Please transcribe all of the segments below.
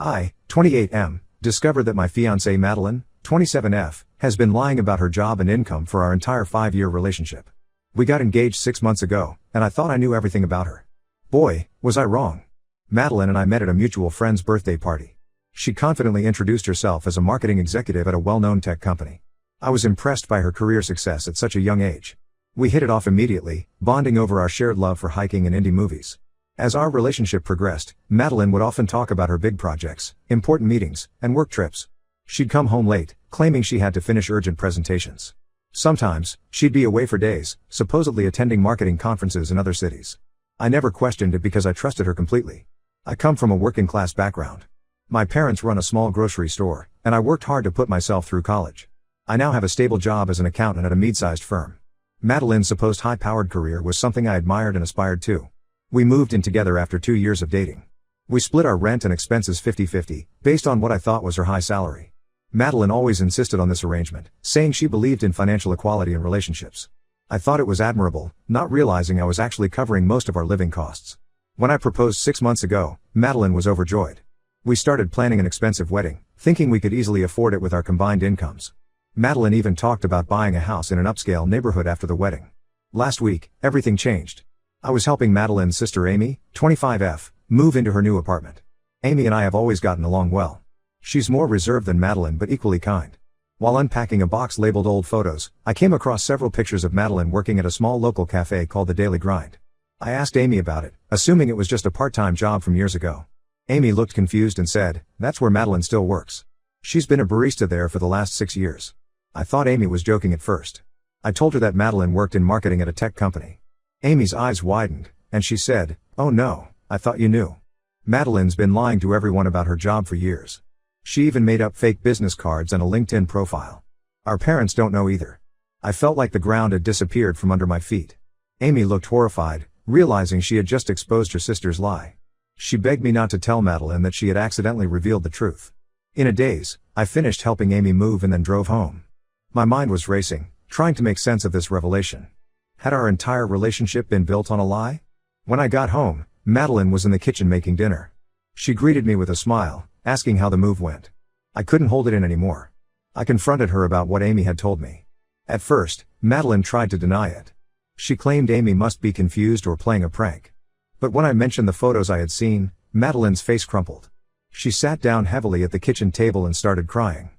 I, 28M, discovered that my fiancée Madeline, 27F, has been lying about her job and income for our entire 5-year relationship. We got engaged 6 months ago, and I thought I knew everything about her. Boy, was I wrong. Madeline and I met at a mutual friend's birthday party. She confidently introduced herself as a marketing executive at a well-known tech company. I was impressed by her career success at such a young age. We hit it off immediately, bonding over our shared love for hiking and indie movies. As our relationship progressed, Madeline would often talk about her big projects, important meetings, and work trips. She'd come home late, claiming she had to finish urgent presentations. Sometimes, she'd be away for days, supposedly attending marketing conferences in other cities. I never questioned it because I trusted her completely. I come from a working-class background. My parents run a small grocery store, and I worked hard to put myself through college. I now have a stable job as an accountant at a mid-sized firm. Madeline's supposed high-powered career was something I admired and aspired to. We moved in together after 2 years of dating. We split our rent and expenses 50-50, based on what I thought was her high salary. Madeline always insisted on this arrangement, saying she believed in financial equality in relationships. I thought it was admirable, not realizing I was actually covering most of our living costs. When I proposed 6 months ago, Madeline was overjoyed. We started planning an expensive wedding, thinking we could easily afford it with our combined incomes. Madeline even talked about buying a house in an upscale neighborhood after the wedding. Last week, everything changed. I was helping Madeline's sister Amy, 25F, move into her new apartment. Amy and I have always gotten along well. She's more reserved than Madeline but equally kind. While unpacking a box labeled old photos, I came across several pictures of Madeline working at a small local cafe called The Daily Grind. I asked Amy about it, assuming it was just a part-time job from years ago. Amy looked confused and said, "That's where Madeline still works. She's been a barista there for the last 6 years." I thought Amy was joking at first. I told her that Madeline worked in marketing at a tech company. Amy's eyes widened, and she said, "Oh no, I thought you knew. Madeline's been lying to everyone about her job for years. She even made up fake business cards and a LinkedIn profile. Our parents don't know either." I felt like the ground had disappeared from under my feet. Amy looked horrified, realizing she had just exposed her sister's lie. She begged me not to tell Madeline that she had accidentally revealed the truth. In a daze, I finished helping Amy move and then drove home. My mind was racing, trying to make sense of this revelation. Had our entire relationship been built on a lie? When I got home, Madeline was in the kitchen making dinner. She greeted me with a smile, asking how the move went. I couldn't hold it in anymore. I confronted her about what Amy had told me. At first, Madeline tried to deny it. She claimed Amy must be confused or playing a prank. But when I mentioned the photos I had seen, Madeline's face crumpled. She sat down heavily at the kitchen table and started crying.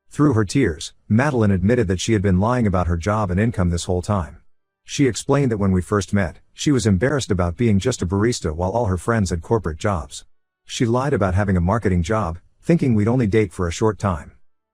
Through her tears, Madeline admitted that she had been lying about her job and income this whole time. She explained that when we first met, she was embarrassed about being just a barista while all her friends had corporate jobs. She lied about having a marketing job, thinking we'd only date for a short time.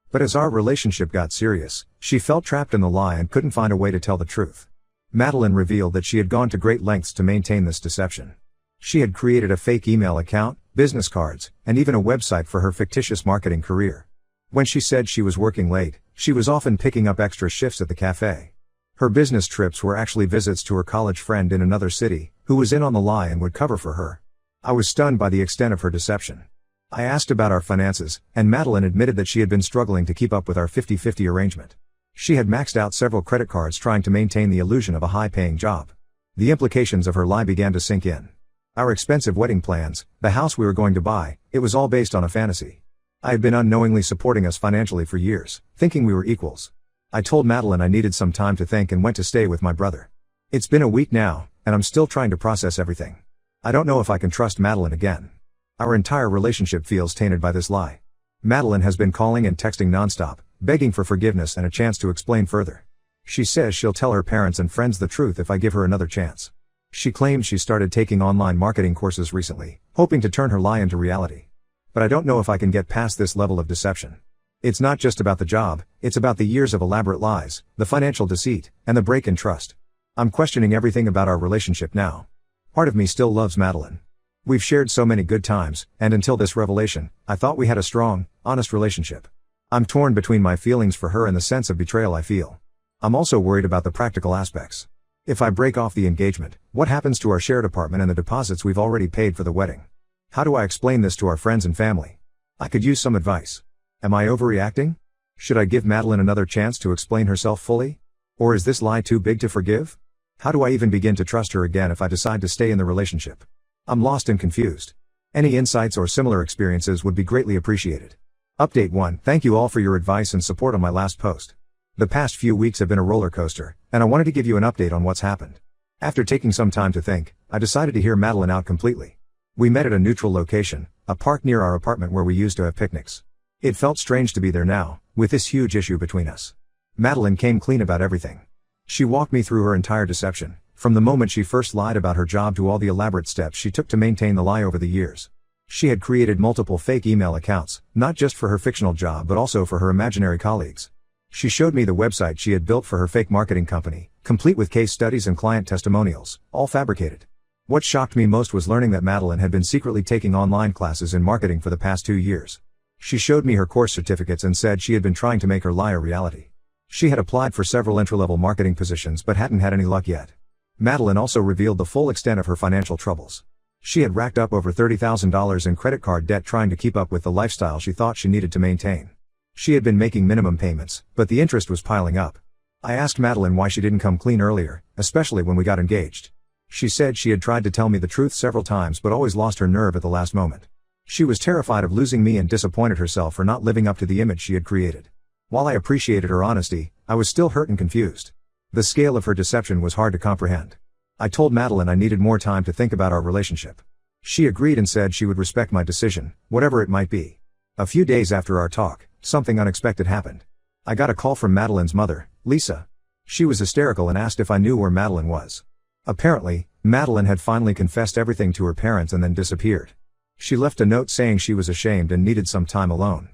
But as our relationship got serious, she felt trapped in the lie and couldn't find a way to tell the truth. Madeline revealed that she had gone to great lengths to maintain this deception. She had created a fake email account, business cards, and even a website for her fictitious marketing career. When she said she was working late, she was often picking up extra shifts at the cafe. Her business trips were actually visits to her college friend in another city, who was in on the lie and would cover for her. I was stunned by the extent of her deception. I asked about our finances, and Madeline admitted that she had been struggling to keep up with our 50-50 arrangement. She had maxed out several credit cards trying to maintain the illusion of a high-paying job. The implications of her lie began to sink in. Our expensive wedding plans, the house we were going to buy, it was all based on a fantasy. I had been unknowingly supporting us financially for years, thinking we were equals. I told Madeline I needed some time to think and went to stay with my brother. It's been a week now, and I'm still trying to process everything. I don't know if I can trust Madeline again. Our entire relationship feels tainted by this lie. Madeline has been calling and texting nonstop, begging for forgiveness and a chance to explain further. She says she'll tell her parents and friends the truth if I give her another chance. She claims she started taking online marketing courses recently, hoping to turn her lie into reality. But I don't know if I can get past this level of deception. It's not just about the job, it's about the years of elaborate lies, the financial deceit, and the break in trust. I'm questioning everything about our relationship now. Part of me still loves Madeline. We've shared so many good times, and until this revelation, I thought we had a strong, honest relationship. I'm torn between my feelings for her and the sense of betrayal I feel. I'm also worried about the practical aspects. If I break off the engagement, what happens to our shared apartment and the deposits we've already paid for the wedding? How do I explain this to our friends and family? I could use some advice. Am I overreacting? Should I give Madeline another chance to explain herself fully? Or is this lie too big to forgive? How do I even begin to trust her again if I decide to stay in the relationship? I'm lost and confused. Any insights or similar experiences would be greatly appreciated. Update 1. Thank you all for your advice and support on my last post. The past few weeks have been a roller coaster, and I wanted to give you an update on what's happened. After taking some time to think, I decided to hear Madeline out completely. We met at a neutral location, a park near our apartment where we used to have picnics. It felt strange to be there now, with this huge issue between us. Madeline came clean about everything. She walked me through her entire deception, from the moment she first lied about her job to all the elaborate steps she took to maintain the lie over the years. She had created multiple fake email accounts, not just for her fictional job but also for her imaginary colleagues. She showed me the website she had built for her fake marketing company, complete with case studies and client testimonials, all fabricated. What shocked me most was learning that Madeline had been secretly taking online classes in marketing for the past 2 years. She showed me her course certificates and said she had been trying to make her lie a reality. She had applied for several entry-level marketing positions but hadn't had any luck yet. Madeline also revealed the full extent of her financial troubles. She had racked up over $30,000 in credit card debt trying to keep up with the lifestyle she thought she needed to maintain. She had been making minimum payments, but the interest was piling up. I asked Madeline why she didn't come clean earlier, especially when we got engaged. She said she had tried to tell me the truth several times but always lost her nerve at the last moment. She was terrified of losing me and disappointed herself for not living up to the image she had created. While I appreciated her honesty, I was still hurt and confused. The scale of her deception was hard to comprehend. I told Madeline I needed more time to think about our relationship. She agreed and said she would respect my decision, whatever it might be. A few days after our talk, something unexpected happened. I got a call from Madeline's mother, Lisa. She was hysterical and asked if I knew where Madeline was. Apparently, Madeline had finally confessed everything to her parents and then disappeared. She left a note saying she was ashamed and needed some time alone.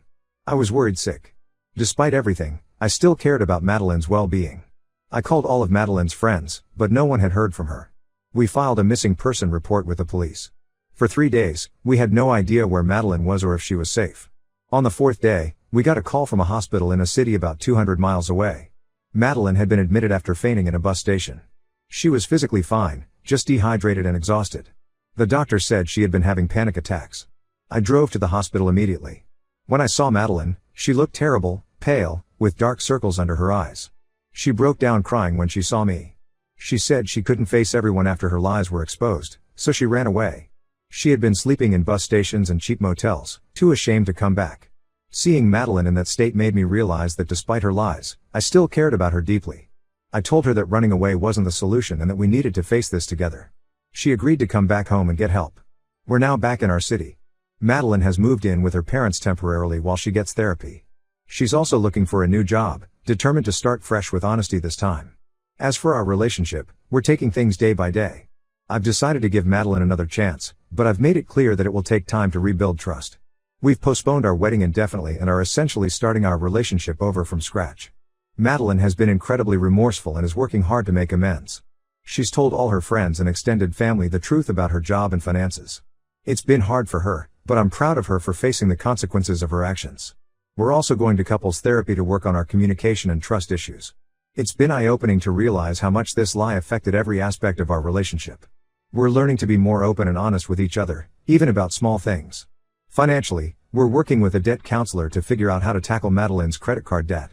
I was worried sick. Despite everything, I still cared about Madeline's well-being. I called all of Madeline's friends, but no one had heard from her. We filed a missing person report with the police. For 3 days, we had no idea where Madeline was or if she was safe. On the 4th day, we got a call from a hospital in a city about 200 miles away. Madeline had been admitted after fainting in a bus station. She was physically fine, just dehydrated and exhausted. The doctor said she had been having panic attacks. I drove to the hospital immediately. When I saw Madeline, she looked terrible, pale, with dark circles under her eyes. She broke down crying when she saw me. She said she couldn't face everyone after her lies were exposed, so she ran away. She had been sleeping in bus stations and cheap motels, too ashamed to come back. Seeing Madeline in that state made me realize that despite her lies, I still cared about her deeply. I told her that running away wasn't the solution and that we needed to face this together. She agreed to come back home and get help. We're now back in our city. Madeline has moved in with her parents temporarily while she gets therapy. She's also looking for a new job, determined to start fresh with honesty this time. As for our relationship, we're taking things day by day. I've decided to give Madeline another chance, but I've made it clear that it will take time to rebuild trust. We've postponed our wedding indefinitely and are essentially starting our relationship over from scratch. Madeline has been incredibly remorseful and is working hard to make amends. She's told all her friends and extended family the truth about her job and finances. It's been hard for her, but I'm proud of her for facing the consequences of her actions. We're also going to couples therapy to work on our communication and trust issues. It's been eye-opening to realize how much this lie affected every aspect of our relationship. We're learning to be more open and honest with each other, even about small things. Financially, we're working with a debt counselor to figure out how to tackle Madeline's credit card debt.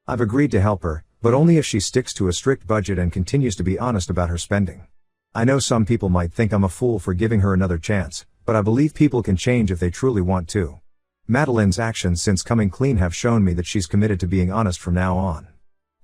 I've agreed to help her, but only if she sticks to a strict budget and continues to be honest about her spending. I know some people might think I'm a fool for giving her another chance, but I believe people can change if they truly want to. Madeline's actions since coming clean have shown me that she's committed to being honest from now on.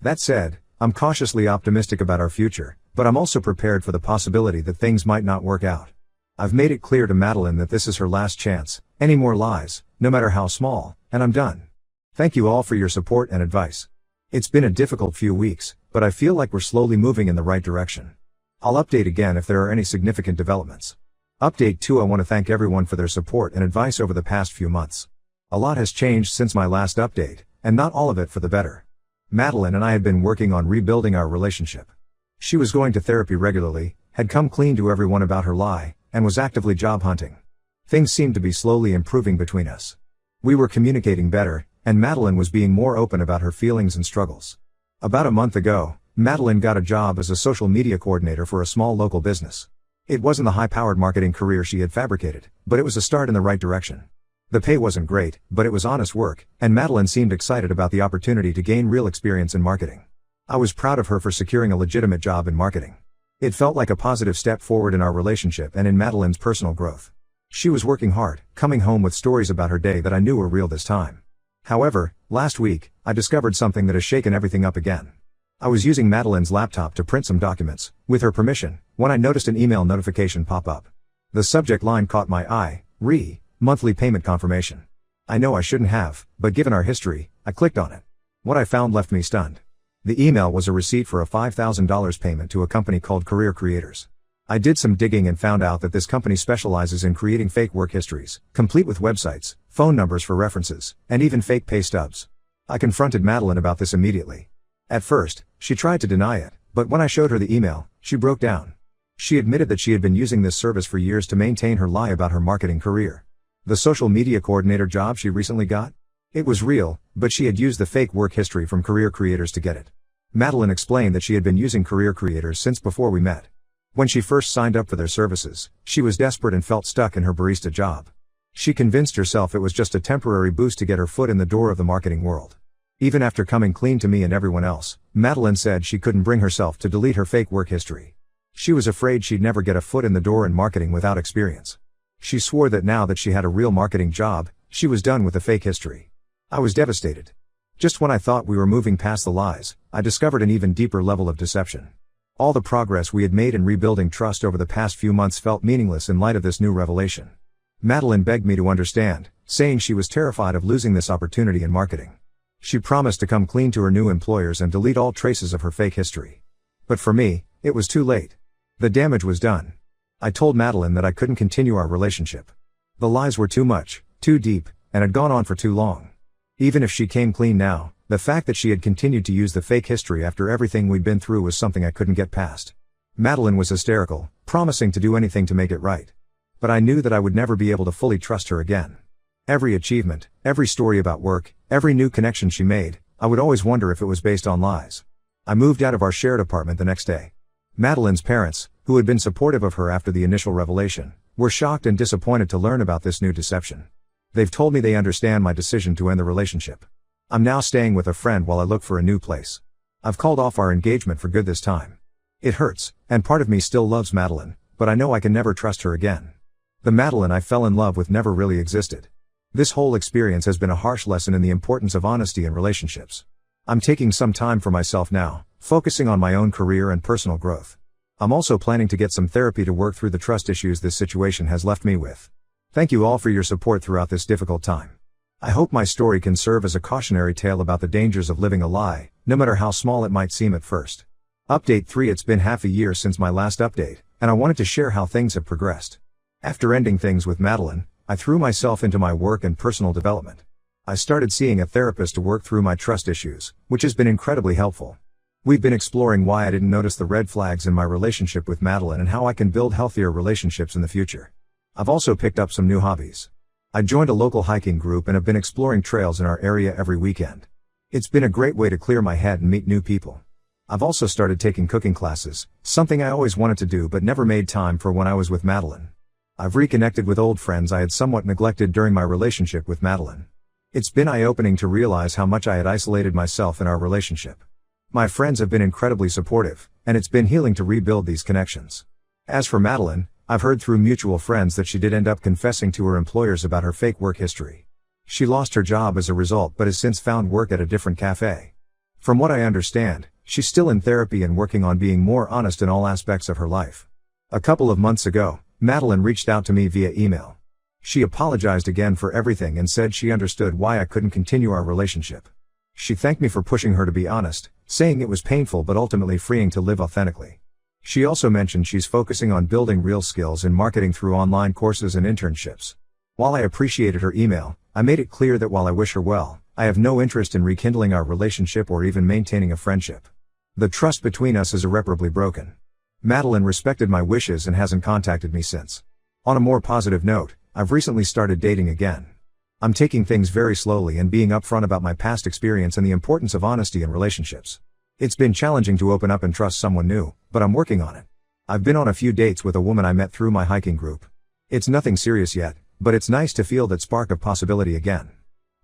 That said, I'm cautiously optimistic about our future, but I'm also prepared for the possibility that things might not work out. I've made it clear to Madeline that this is her last chance. Any more lies, no matter how small, and I'm done. Thank you all for your support and advice. It's been a difficult few weeks, but I feel like we're slowly moving in the right direction. I'll update again if there are any significant developments. Update 2. I want to thank everyone for their support and advice over the past few months. A lot has changed since my last update, and not all of it for the better. Madeline and I had been working on rebuilding our relationship. She was going to therapy regularly, had come clean to everyone about her lie, and was actively job hunting. Things seemed to be slowly improving between us. We were communicating better, and Madeline was being more open about her feelings and struggles. About a month ago, Madeline got a job as a social media coordinator for a small local business. It wasn't the high-powered marketing career she had fabricated, but it was a start in the right direction. The pay wasn't great, but it was honest work, and Madeline seemed excited about the opportunity to gain real experience in marketing. I was proud of her for securing a legitimate job in marketing. It felt like a positive step forward in our relationship and in Madeline's personal growth. She was working hard, coming home with stories about her day that I knew were real this time. However, last week, I discovered something that has shaken everything up again. I was using Madeline's laptop to print some documents, with her permission, when I noticed an email notification pop up. The subject line caught my eye: monthly payment confirmation. I know I shouldn't have, but given our history, I clicked on it. What I found left me stunned. The email was a receipt for a $5,000 payment to a company called Career Creators. I did some digging and found out that this company specializes in creating fake work histories, complete with websites, phone numbers for references, and even fake pay stubs. I confronted Madeline about this immediately. At first, she tried to deny it, but when I showed her the email, she broke down. She admitted that she had been using this service for years to maintain her lie about her marketing career. The social media coordinator job she recently got? It was real, but she had used the fake work history from Career Creators to get it. Madeline explained that she had been using Career Creators since before we met. When she first signed up for their services, she was desperate and felt stuck in her barista job. She convinced herself it was just a temporary boost to get her foot in the door of the marketing world. Even after coming clean to me and everyone else, Madeline said she couldn't bring herself to delete her fake work history. She was afraid she'd never get a foot in the door in marketing without experience. She swore that now that she had a real marketing job, she was done with the fake history. I was devastated. Just when I thought we were moving past the lies, I discovered an even deeper level of deception. All the progress we had made in rebuilding trust over the past few months felt meaningless in light of this new revelation. Madeline begged me to understand, saying she was terrified of losing this opportunity in marketing. She promised to come clean to her new employers and delete all traces of her fake history. But for me, it was too late. The damage was done. I told Madeline that I couldn't continue our relationship. The lies were too much, too deep, and had gone on for too long. Even if she came clean now, the fact that she had continued to use the fake history after everything we'd been through was something I couldn't get past. Madeline was hysterical, promising to do anything to make it right. But I knew that I would never be able to fully trust her again. Every achievement, every story about work, every new connection she made, I would always wonder if it was based on lies. I moved out of our shared apartment the next day. Madeline's parents, who had been supportive of her after the initial revelation, were shocked and disappointed to learn about this new deception. They've told me they understand my decision to end the relationship. I'm now staying with a friend while I look for a new place. I've called off our engagement for good this time. It hurts, and part of me still loves Madeline, but I know I can never trust her again. The Madeline I fell in love with never really existed. This whole experience has been a harsh lesson in the importance of honesty in relationships. I'm taking some time for myself now, focusing on my own career and personal growth. I'm also planning to get some therapy to work through the trust issues this situation has left me with. Thank you all for your support throughout this difficult time. I hope my story can serve as a cautionary tale about the dangers of living a lie, no matter how small it might seem at first. Update 3: It's been half a year since my last update, and I wanted to share how things have progressed. After ending things with Madeline, I threw myself into my work and personal development. I started seeing a therapist to work through my trust issues, which has been incredibly helpful. We've been exploring why I didn't notice the red flags in my relationship with Madeline and how I can build healthier relationships in the future. I've also picked up some new hobbies. I joined a local hiking group and have been exploring trails in our area every weekend. It's been a great way to clear my head and meet new people. I've also started taking cooking classes, something I always wanted to do but never made time for when I was with Madeline. I've reconnected with old friends I had somewhat neglected during my relationship with Madeline. It's been eye-opening to realize how much I had isolated myself in our relationship. My friends have been incredibly supportive, and it's been healing to rebuild these connections. As for Madeline, I've heard through mutual friends that she did end up confessing to her employers about her fake work history. She lost her job as a result but has since found work at a different cafe. From what I understand, she's still in therapy and working on being more honest in all aspects of her life. A couple of months ago, Madeline reached out to me via email. She apologized again for everything and said she understood why I couldn't continue our relationship. She thanked me for pushing her to be honest, saying it was painful but ultimately freeing to live authentically. She also mentioned she's focusing on building real skills in marketing through online courses and internships. While I appreciated her email, I made it clear that while I wish her well, I have no interest in rekindling our relationship or even maintaining a friendship. The trust between us is irreparably broken. Madeline respected my wishes and hasn't contacted me since. On a more positive note, I've recently started dating again. I'm taking things very slowly and being upfront about my past experience and the importance of honesty in relationships. It's been challenging to open up and trust someone new, but I'm working on it. I've been on a few dates with a woman I met through my hiking group. It's nothing serious yet, but it's nice to feel that spark of possibility again.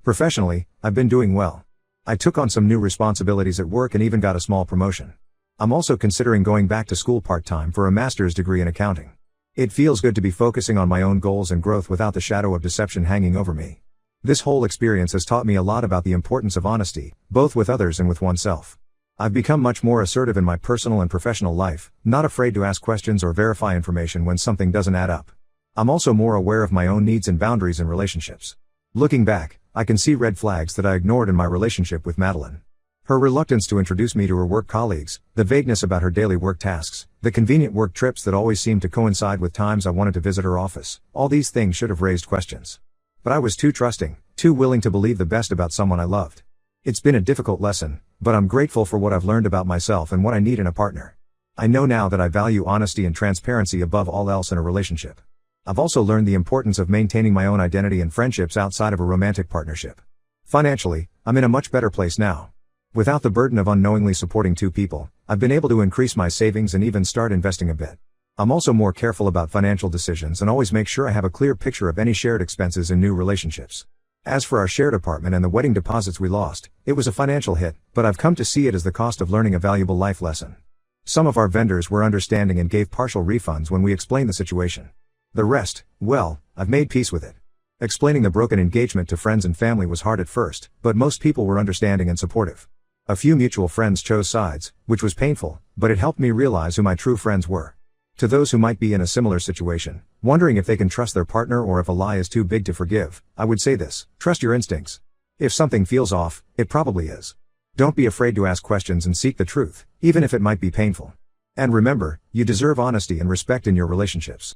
Professionally, I've been doing well. I took on some new responsibilities at work and even got a small promotion. I'm also considering going back to school part-time for a master's degree in accounting. It feels good to be focusing on my own goals and growth without the shadow of deception hanging over me. This whole experience has taught me a lot about the importance of honesty, both with others and with oneself. I've become much more assertive in my personal and professional life, not afraid to ask questions or verify information when something doesn't add up. I'm also more aware of my own needs and boundaries in relationships. Looking back, I can see red flags that I ignored in my relationship with Madeline. Her reluctance to introduce me to her work colleagues, the vagueness about her daily work tasks, the convenient work trips that always seemed to coincide with times I wanted to visit her office, all these things should have raised questions. But I was too trusting, too willing to believe the best about someone I loved. It's been a difficult lesson, but I'm grateful for what I've learned about myself and what I need in a partner. I know now that I value honesty and transparency above all else in a relationship. I've also learned the importance of maintaining my own identity and friendships outside of a romantic partnership. Financially, I'm in a much better place now. Without the burden of unknowingly supporting two people, I've been able to increase my savings and even start investing a bit. I'm also more careful about financial decisions and always make sure I have a clear picture of any shared expenses in new relationships. As for our shared apartment and the wedding deposits we lost, it was a financial hit, but I've come to see it as the cost of learning a valuable life lesson. Some of our vendors were understanding and gave partial refunds when we explained the situation. The rest, well, I've made peace with it. Explaining the broken engagement to friends and family was hard at first, but most people were understanding and supportive. A few mutual friends chose sides, which was painful, but it helped me realize who my true friends were. To those who might be in a similar situation, wondering if they can trust their partner or if a lie is too big to forgive, I would say this: trust your instincts. If something feels off, it probably is. Don't be afraid to ask questions and seek the truth, even if it might be painful. And remember, you deserve honesty and respect in your relationships.